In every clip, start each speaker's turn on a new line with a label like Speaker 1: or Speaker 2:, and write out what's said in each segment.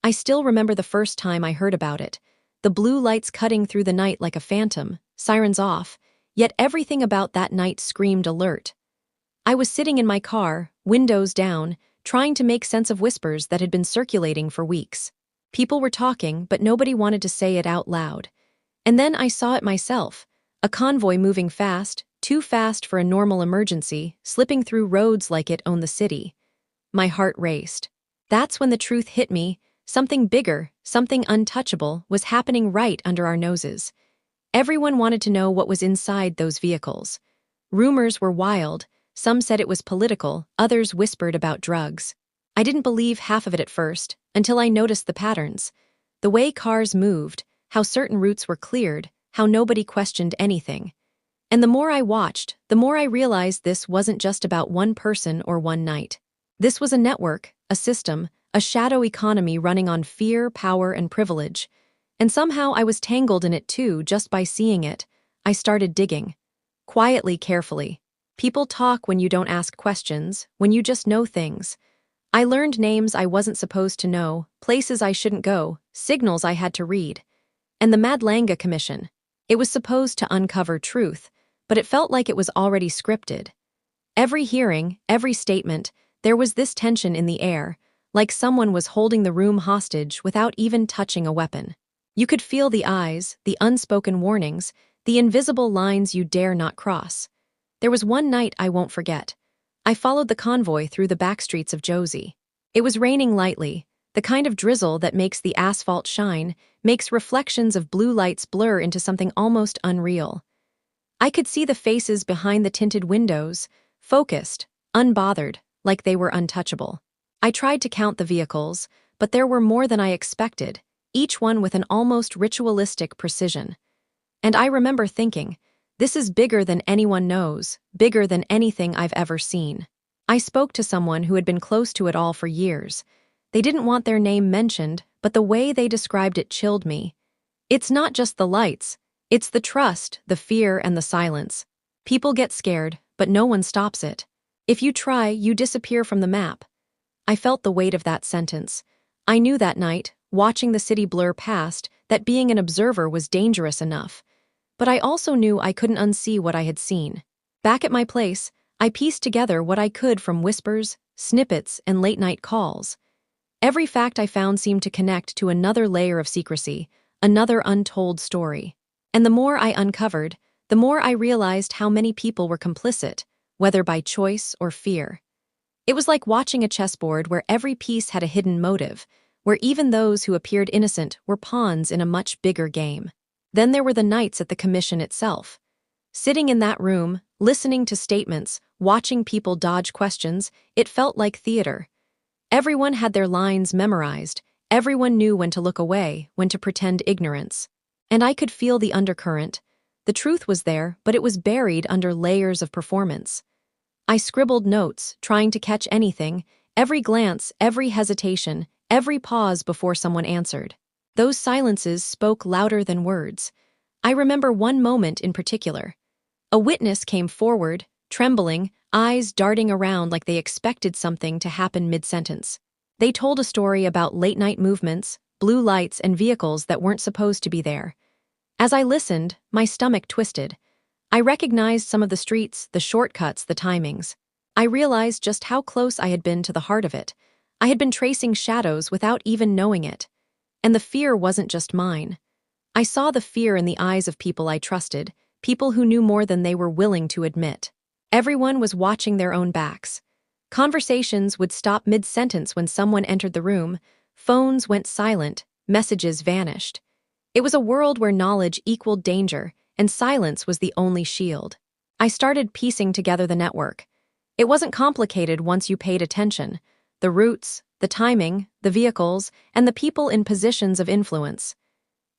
Speaker 1: I still remember the first time I heard about it. The blue lights cutting through the night like a phantom, sirens off, yet everything about that night screamed alert. I was sitting in my car, windows down, trying to make sense of whispers that had been circulating for weeks. People were talking, but nobody wanted to say it out loud. And then I saw it myself. A convoy moving fast, too fast for a normal emergency, slipping through roads like it owned the city. My heart raced. That's when the truth hit me. Something bigger, something untouchable, was happening right under our noses. Everyone wanted to know what was inside those vehicles. Rumors were wild. Some said it was political, others whispered about drugs. I didn't believe half of it at first, until I noticed the patterns. The way cars moved, how certain routes were cleared, how nobody questioned anything. And the more I watched, the more I realized this wasn't just about one person or one night. This was a network, a system, a shadow economy running on fear, power, and privilege. And somehow I was tangled in it too, just by seeing it. I started digging. Quietly, carefully. People talk when you don't ask questions, when you just know things. I learned names I wasn't supposed to know, places I shouldn't go, signals I had to read. And the Madlanga Commission. It was supposed to uncover truth, but it felt like it was already scripted. Every hearing, every statement, there was this tension in the air, like someone was holding the room hostage without even touching a weapon. You could feel the eyes, the unspoken warnings, the invisible lines you dare not cross. There was one night I won't forget. I followed the convoy through the back streets of Josie. It was raining lightly, the kind of drizzle that makes the asphalt shine, makes reflections of blue lights blur into something almost unreal. I could see the faces behind the tinted windows, focused, unbothered, like they were untouchable. I tried to count the vehicles, but there were more than I expected, each one with an almost ritualistic precision. And I remember thinking, this is bigger than anyone knows, bigger than anything I've ever seen. I spoke to someone who had been close to it all for years. They didn't want their name mentioned, but the way they described it chilled me. It's not just the lights, it's the trust, the fear, and the silence. People get scared, but no one stops it. If you try, you disappear from the map. I felt the weight of that sentence. I knew that night, watching the city blur past, that being an observer was dangerous enough. But I also knew I couldn't unsee what I had seen. Back at my place, I pieced together what I could from whispers, snippets, and late-night calls. Every fact I found seemed to connect to another layer of secrecy, another untold story. And the more I uncovered, the more I realized how many people were complicit, whether by choice or fear. It was like watching a chessboard where every piece had a hidden motive, where even those who appeared innocent were pawns in a much bigger game. Then there were the nights at the commission itself. Sitting in that room, listening to statements, watching people dodge questions, it felt like theater. Everyone had their lines memorized, everyone knew when to look away, when to pretend ignorance. And I could feel the undercurrent. The truth was there, but it was buried under layers of performance. I scribbled notes, trying to catch anything, every glance, every hesitation, every pause before someone answered. Those silences spoke louder than words. I remember one moment in particular. A witness came forward, trembling, eyes darting around like they expected something to happen mid-sentence. They told a story about late-night movements, blue lights, and vehicles that weren't supposed to be there. As I listened, my stomach twisted. I recognized some of the streets, the shortcuts, the timings. I realized just how close I had been to the heart of it. I had been tracing shadows without even knowing it. And the fear wasn't just mine. I saw the fear in the eyes of people I trusted, people who knew more than they were willing to admit. Everyone was watching their own backs. Conversations would stop mid-sentence when someone entered the room, phones went silent, messages vanished. It was a world where knowledge equaled danger, and silence was the only shield. I started piecing together the network. It wasn't complicated once you paid attention. The routes, the timing, the vehicles, and the people in positions of influence.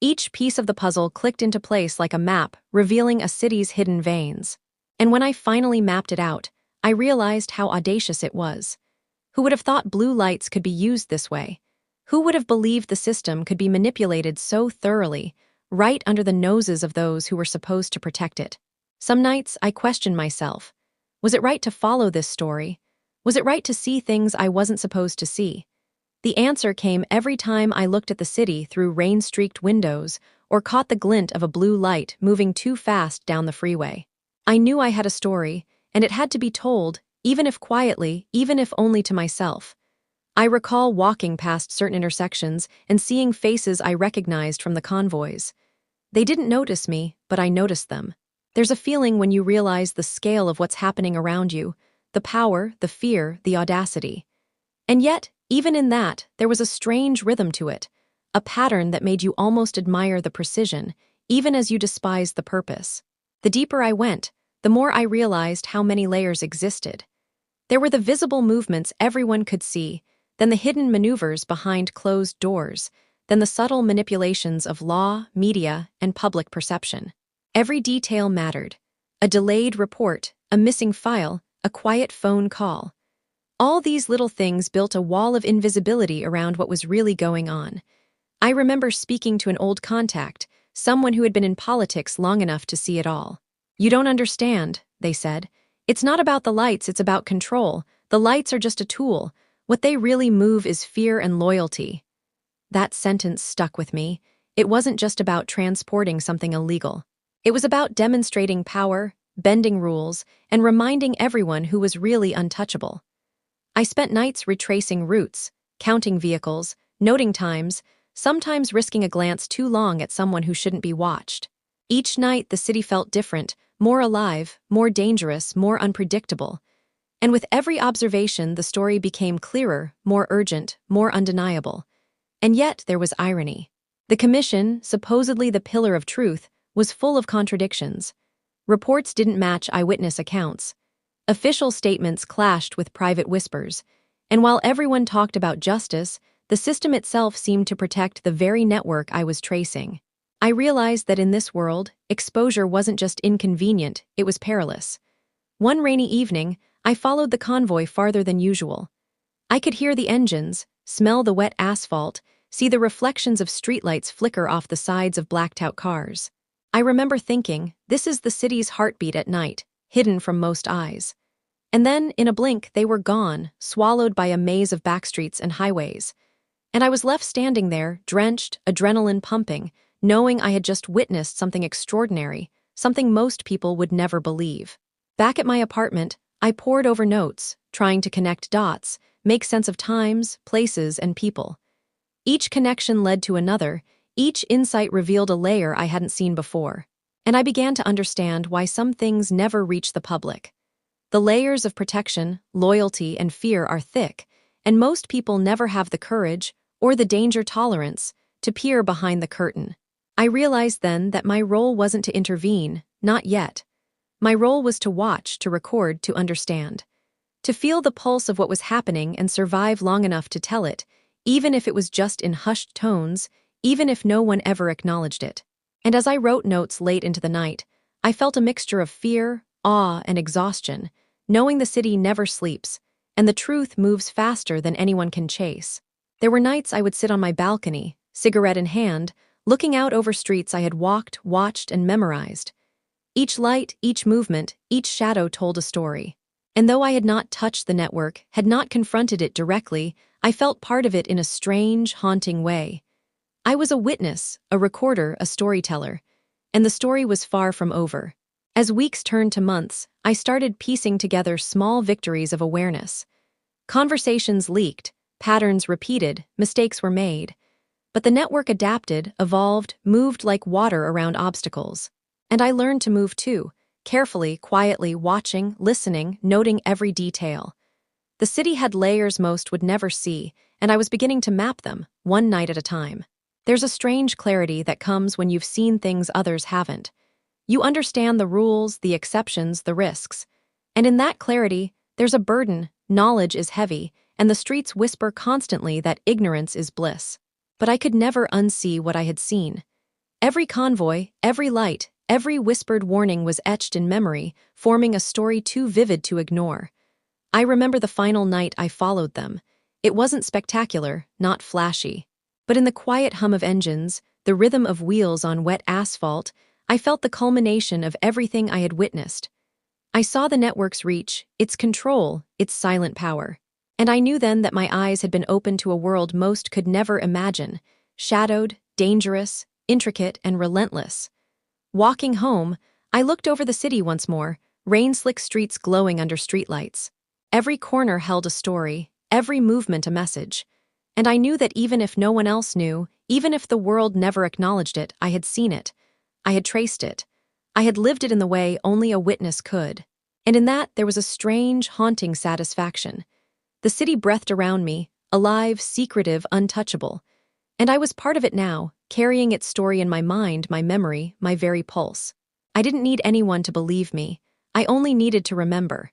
Speaker 1: Each piece of the puzzle clicked into place like a map, revealing a city's hidden veins. And when I finally mapped it out, I realized how audacious it was. Who would have thought blue lights could be used this way? Who would have believed the system could be manipulated so thoroughly, right under the noses of those who were supposed to protect it? Some nights I questioned myself. Was it right to follow this story? Was it right to see things I wasn't supposed to see? The answer came every time I looked at the city through rain-streaked windows or caught the glint of a blue light moving too fast down the freeway. I knew I had a story, and it had to be told, even if quietly, even if only to myself. I recall walking past certain intersections and seeing faces I recognized from the convoys. They didn't notice me, but I noticed them. There's a feeling when you realize the scale of what's happening around you, the power, the fear, the audacity. And yet, even in that, there was a strange rhythm to it, a pattern that made you almost admire the precision, even as you despised the purpose. The deeper I went, the more I realized how many layers existed. There were the visible movements everyone could see, then the hidden maneuvers behind closed doors, then the subtle manipulations of law, media, and public perception. Every detail mattered. A delayed report, a missing file, a quiet phone call. All these little things built a wall of invisibility around what was really going on. I remember speaking to an old contact, someone who had been in politics long enough to see it all. "You don't understand," they said. "It's not about the lights, it's about control. The lights are just a tool. What they really move is fear and loyalty." That sentence stuck with me. It wasn't just about transporting something illegal. It was about demonstrating power, bending rules, and reminding everyone who was really untouchable. I spent nights retracing routes, counting vehicles, noting times, sometimes risking a glance too long at someone who shouldn't be watched. Each night the city felt different, more alive, more dangerous, more unpredictable. And with every observation the story became clearer, more urgent, more undeniable. And yet there was irony. The commission, supposedly the pillar of truth, was full of contradictions. Reports didn't match eyewitness accounts. Official statements clashed with private whispers. And while everyone talked about justice, the system itself seemed to protect the very network I was tracing. I realized that in this world, exposure wasn't just inconvenient, it was perilous. One rainy evening, I followed the convoy farther than usual. I could hear the engines, smell the wet asphalt, see the reflections of streetlights flicker off the sides of blacked-out cars. I remember thinking, this is the city's heartbeat at night, hidden from most eyes. And then, in a blink, they were gone, swallowed by a maze of backstreets and highways. And I was left standing there, drenched, adrenaline pumping, knowing I had just witnessed something extraordinary, something most people would never believe. Back at my apartment, I pored over notes, trying to connect dots, make sense of times, places, and people. Each connection led to another, each insight revealed a layer I hadn't seen before. And I began to understand why some things never reach the public. The layers of protection, loyalty, and fear are thick, and most people never have the courage, or the danger tolerance, to peer behind the curtain. I realized then that my role wasn't to intervene, not yet. My role was to watch, to record, to understand. To feel the pulse of what was happening and survive long enough to tell it, even if it was just in hushed tones, even if no one ever acknowledged it. And as I wrote notes late into the night, I felt a mixture of fear, awe, and exhaustion, knowing the city never sleeps, and the truth moves faster than anyone can chase. There were nights I would sit on my balcony, cigarette in hand, looking out over streets I had walked, watched, and memorized. Each light, each movement, each shadow told a story. And though I had not touched the network, had not confronted it directly, I felt part of it in a strange, haunting way. I was a witness, a recorder, a storyteller. And the story was far from over. As weeks turned to months, I started piecing together small victories of awareness. Conversations leaked, patterns repeated, mistakes were made. But the network adapted, evolved, moved like water around obstacles. And I learned to move too, carefully, quietly, watching, listening, noting every detail. The city had layers most would never see, and I was beginning to map them, one night at a time. There's a strange clarity that comes when you've seen things others haven't. You understand the rules, the exceptions, the risks. And in that clarity, there's a burden, knowledge is heavy, and the streets whisper constantly that ignorance is bliss. But I could never unsee what I had seen. Every convoy, every light, every whispered warning was etched in memory, forming a story too vivid to ignore. I remember the final night I followed them. It wasn't spectacular, not flashy. But in the quiet hum of engines, the rhythm of wheels on wet asphalt, I felt the culmination of everything I had witnessed. I saw the network's reach, its control, its silent power. And I knew then that my eyes had been opened to a world most could never imagine, shadowed, dangerous, intricate, and relentless. Walking home, I looked over the city once more, rain-slick streets glowing under streetlights. Every corner held a story, every movement a message. And I knew that even if no one else knew, even if the world never acknowledged it, I had seen it. I had traced it. I had lived it in the way only a witness could. And in that there was a strange, haunting satisfaction. The city breathed around me, alive, secretive, untouchable. And I was part of it now, carrying its story in my mind, my memory, my very pulse. I didn't need anyone to believe me. I only needed to remember.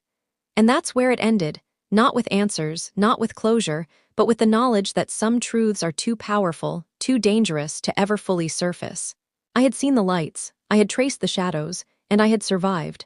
Speaker 1: And that's where it ended, not with answers, not with closure, but with the knowledge that some truths are too powerful, too dangerous to ever fully surface. I had seen the lights, I had traced the shadows, and I had survived.